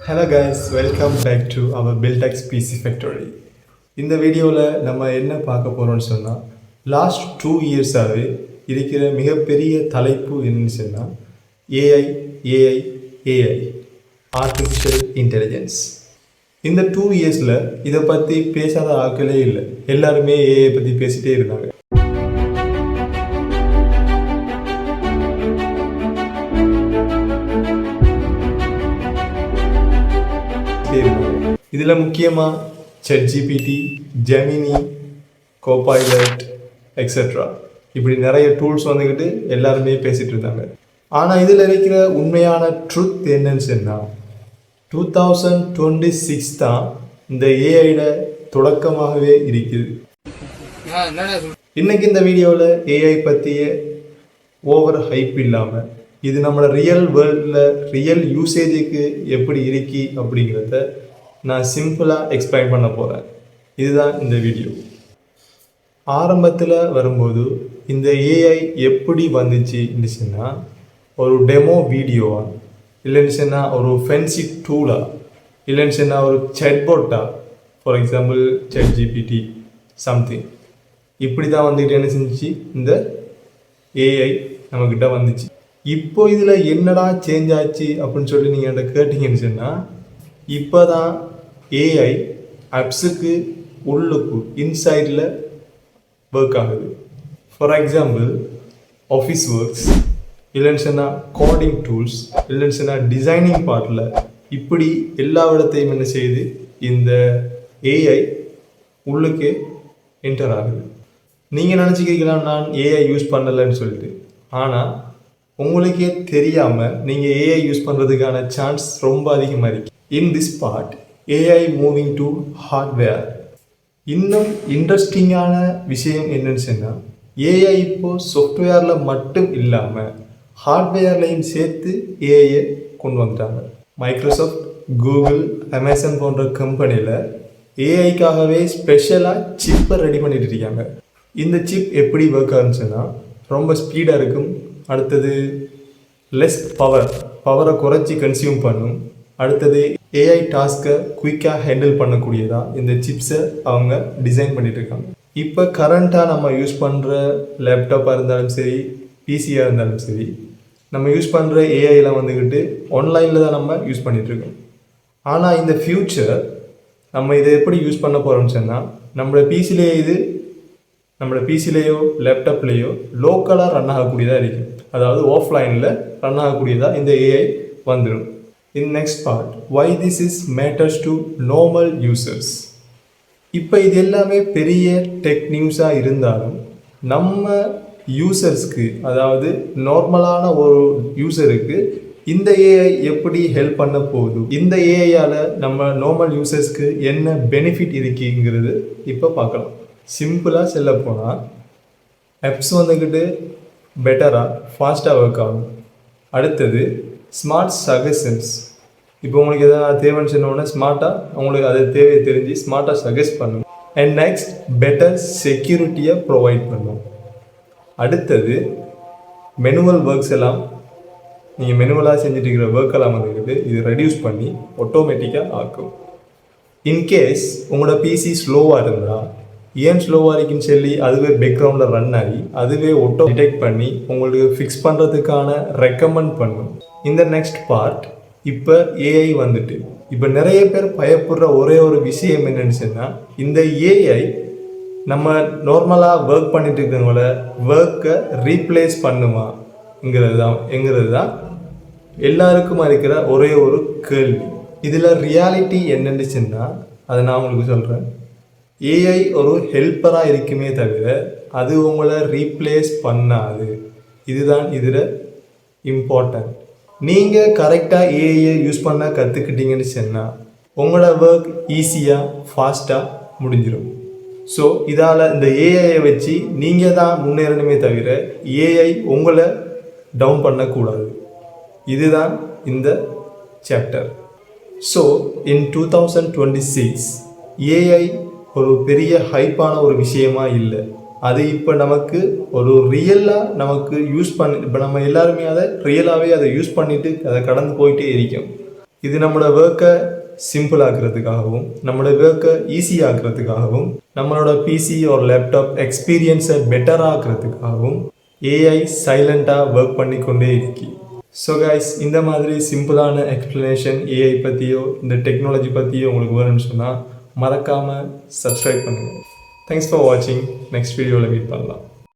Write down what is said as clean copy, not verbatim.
Hello guys, welcome back to our BuildX PC Factory. இந்த வீடியோவில் நம்ம என்ன பார்க்க போகிறோம்னு சொன்னால் லாஸ்ட் 2 இயர்ஸாகவே இருக்கிற மிகப்பெரிய தலைப்பு என்னன்னு சொன்னால் ஏஐ ஆர்டிஃபிஷியல் இன்டெலிஜென்ஸ். இந்த 2 இயர்ஸில் இதை பற்றி பேசாத ஆட்களே இல்லை. எல்லாருமே ஏஐ பற்றி பேசிகிட்டே இருந்தாங்க. இதில் முக்கியமாக ChatGPT, Gemini, Copilot, எக்ஸெட்ரா இப்படி நிறைய டூல்ஸ் வந்துக்கிட்டு எல்லாருமே பேசிகிட்டு இருந்தாங்க. ஆனால் இதில் இருக்கிற உண்மையான ட்ரூத் என்னன்னு சொன்னால் 2026 தான் இந்த ஏஐட தொடக்கமாகவே இருக்குது. இன்னைக்கு இந்த வீடியோவில் ஏஐ பற்றிய ஓவர் ஹைப் இல்லாமல் இது நம்மளோட ரியல் வேர்ல்டில் ரியல் யூசேஜுக்கு எப்படி இருக்கி அப்படிங்கிறத நான் சிம்பிளாக எக்ஸ்பிளைன் பண்ண போகிறேன். இதுதான் இந்த வீடியோ. ஆரம்பத்தில் வரும்போது இந்த ஏஐ எப்படி வந்துச்சுன்னு சொன்னால் ஒரு டெமோ வீடியோவா, இல்லைன்னு சொன்னால் ஒரு ஃபென்சி டூலா, இல்லைன்னு சொன்னால் ஒரு சேட்போட்டா, ஃபார் எக்ஸாம்பிள் ChatGPT சம்திங் இப்படி தான் வந்துக்கிட்டு என்ன செஞ்சிச்சு இந்த ஏஐ நம்மக்கிட்ட வந்துச்சு. இப்போ இதில் என்னடா சேஞ்ச் ஆச்சு அப்படின்னு சொல்லி நீங்கள் என்கிட்ட கேட்டிங்கன்னு சொன்னால் இப்போ தான் ஏஐ ஆப்ஸுக்கு உள்ளுக்கு இன்சைடில் ஒர்க் ஆகுது. ஃபார் எக்ஸாம்பிள் ஆஃபீஸ் ஒர்க்ஸ், இல்லைன்னு சொன்னால் கோடிங் டூல்ஸ், இல்லைன்னு சொன்னால் டிசைனிங் பார்ட்டில் இப்படி எல்லா இடத்தையும் என்ன செய்யுது இந்த ஏஐ உள்ளுக்கு என்டர் ஆகுது. நீங்கள் நினச்சிக்கிறீங்களா நான் ஏஐ யூஸ் பண்ணலைன்னு சொல்லிட்டு. ஆனால் உங்களுக்கே தெரியாமல் நீங்கள் ஏஐ யூஸ் பண்ணுறதுக்கான சான்ஸ் ரொம்ப அதிகமாக இருக்குது. In this part AI moving to hardware. இன்னும் இன்ட்ரெஸ்டிங்கான விஷயம் என்னன்னு சொன்னால் ஏஐ இப்போது சாஃப்ட்வேரில் மட்டும் இல்லாமல் ஹார்ட்வேர்லையும் சேர்த்து ஏஐயை கொண்டு வந்துட்டாங்க. மைக்ரோசாஃப்ட், கூகுள், அமேசான் போன்ற கம்பெனியில் ஏஐக்காகவே ஸ்பெஷலாக சிப்பை ரெடி பண்ணிட்டு இருக்காங்க. இந்த சிப் எப்படி ஒர்க் ஆகுன்னு சொன்னால் ரொம்ப ஸ்பீடாக இருக்கும். அடுத்தது லெஸ் பவரை குறைச்சி கன்சியூம் பண்ணும். அடுத்தது ஏஐ டாஸ்க்கை குயிக்காக ஹேண்டில் பண்ணக்கூடியதாக இந்த சிப்ஸை அவங்க டிசைன் பண்ணிட்டு இருக்காங்க. இப்போ கரண்ட்டாக நம்ம யூஸ் பண்ணுற லேப்டாப்பாக இருந்தாலும் சரி, பிசியாக இருந்தாலும் சரி, நம்ம யூஸ் பண்ணுற ஏஐலாம் வந்துக்கிட்டு ஆன்லைனில் தான் நம்ம யூஸ் பண்ணிகிட்ருக்கோம். ஆனால் இந்த ஃப்யூச்சர் நம்ம இதை எப்படி யூஸ் பண்ண போகிறோம்னு சொன்னால் நம்மளோட பிசிலேயோ லேப்டாப்லேயோ லோக்கலாக ரன் ஆகக்கூடியதாக இருக்கும். அதாவது ஆஃப்லைனில் ரன் ஆகக்கூடியதாக இந்த ஏஐ வந்துடும். In next part why this is matters to normal users. இப்போ இது எல்லாமே பெரிய டெக் நியூஸாக இருந்தாலும் நம்ம யூசர்ஸ்க்கு, அதாவது நார்மலான ஒரு யூசருக்கு இந்த ஏஐ எப்படி ஹெல்ப் பண்ண போகுது, இந்த ஏஐயால் நம்ம நார்மல் யூசர்ஸ்க்கு என்ன பெனிஃபிட் இருக்குங்கிறது இப்போ பார்க்கலாம். சிம்பிளாக செல்ல போனால் ஆப்ஸ் வந்துக்கிட்டு பெட்டராக ஃபாஸ்ட்டாக ஒர்க் ஆகும். அடுத்தது ஸ்மார்ட் சஜஷன்ஸ். இப்போ உங்களுக்கு எதாவது தேவைன்னு சொன்னோன்னா ஸ்மார்ட்டாக உங்களுக்கு அது தேவையை தெரிஞ்சு ஸ்மார்ட்டாக சஜஸ்ட் பண்ணும். அண்ட் நெக்ஸ்ட் பெட்டர் செக்யூரிட்டியை ப்ரொவைட் பண்ணும். அடுத்தது மெனுவல் ஒர்க்ஸ் எல்லாம் நீங்கள் மெனுவலாக செஞ்சுட்டு இருக்கிற ஒர்க்கெல்லாம் வந்துக்கிட்டு இது ரெடியூஸ் பண்ணி ஆட்டோமேட்டிக்காக ஆக்கும். இன்கேஸ் உங்களோட பிசி ஸ்லோவாக இருந்தால் ஏன் ஸ்லோவாக இருக்குன்னு சொல்லி அதுவே பேக்ரவுண்டில் ரன் ஆகி அதுவே ஆட்டோ டிடெக்ட் பண்ணி உங்களுக்கு ஃபிக்ஸ் பண்ணுறதுக்கான ரெக்கமெண்ட் பண்ணும். இந்த நெக்ஸ்ட் பார்ட் இப்போ ஏஐ வந்துட்டு இப்போ நிறைய பேர் பயப்படுற ஒரே ஒரு விஷயம் என்னன்னு சொன்னால் இந்த ஏஐ நம்ம நார்மலாக ஒர்க் பண்ணிட்டு இருக்கிறவங்கள ஒர்க்கை ரீப்ளேஸ் பண்ணுமாங்கிறது தான் எல்லாருக்குமா இருக்கிற ஒரே ஒரு கேள்வி. இதில் ரியாலிட்டி என்னன்னு சொன்னால் அதை நான் உங்களுக்கு சொல்கிறேன். ஏஐ ஒரு ஹெல்ப்பராக இருக்குமே தவிர அது உங்களை ரீப்ளேஸ் பண்ணாது. இதுதான் இதில் இம்பார்ட்டன்ட். நீங்கள் கரெக்டாக ஏஐயை யூஸ் பண்ண கற்றுக்கிட்டீங்கன்னு சொன்னால் உங்களோட ஒர்க் ஈஸியாக ஃபாஸ்ட்டாக முடிஞ்சிடும். ஸோ இதால் இந்த ஏஐயை வச்சு நீங்கள் தான் முன்னேறணுமே தவிர ஏஐ உங்களை டவுன் பண்ணக்கூடாது. இதுதான் இந்த சாப்டர். ஸோ இன் 2026 ஏஐ ஒரு பெரிய ஹைப்பான ஒரு விஷயமா இல்லை. அது இப்போ நமக்கு ஒரு ரியலாக நமக்கு யூஸ் பண்ணி இப்போ நம்ம எல்லாருமே அதை ரியலாகவே அதை யூஸ் பண்ணிவிட்டு அதை கடந்து போயிட்டே இருக்கோம். இது நம்மளோட ஒர்க்கை சிம்பிள் ஆக்குறதுக்காகவும் நம்மளோட ஒர்க்கை ஈஸி ஆக்குறதுக்காகவும் நம்மளோட பிசி ஒரு லேப்டாப் எக்ஸ்பீரியன்ஸை பெட்டர் ஆக்குறதுக்காகவும் ஏஐ சைலண்டாக ஒர்க் பண்ணிக்கொண்டே இருக்கு. ஸோ கைஸ், இந்த மாதிரி சிம்பிளான எக்ஸ்ப்ளனேஷன் ஏஐ பற்றியோ இந்த டெக்னாலஜி பற்றியோ உங்களுக்கு வேணும்னு சொன்னால் மறக்காமல் சப்ஸ்கிரைப் பண்ணுங்கள். தேங்க்ஸ் ஃபார் வாட்சிங். நெக்ஸ்ட் வீடியோவில் மீட் பண்ணலாம்.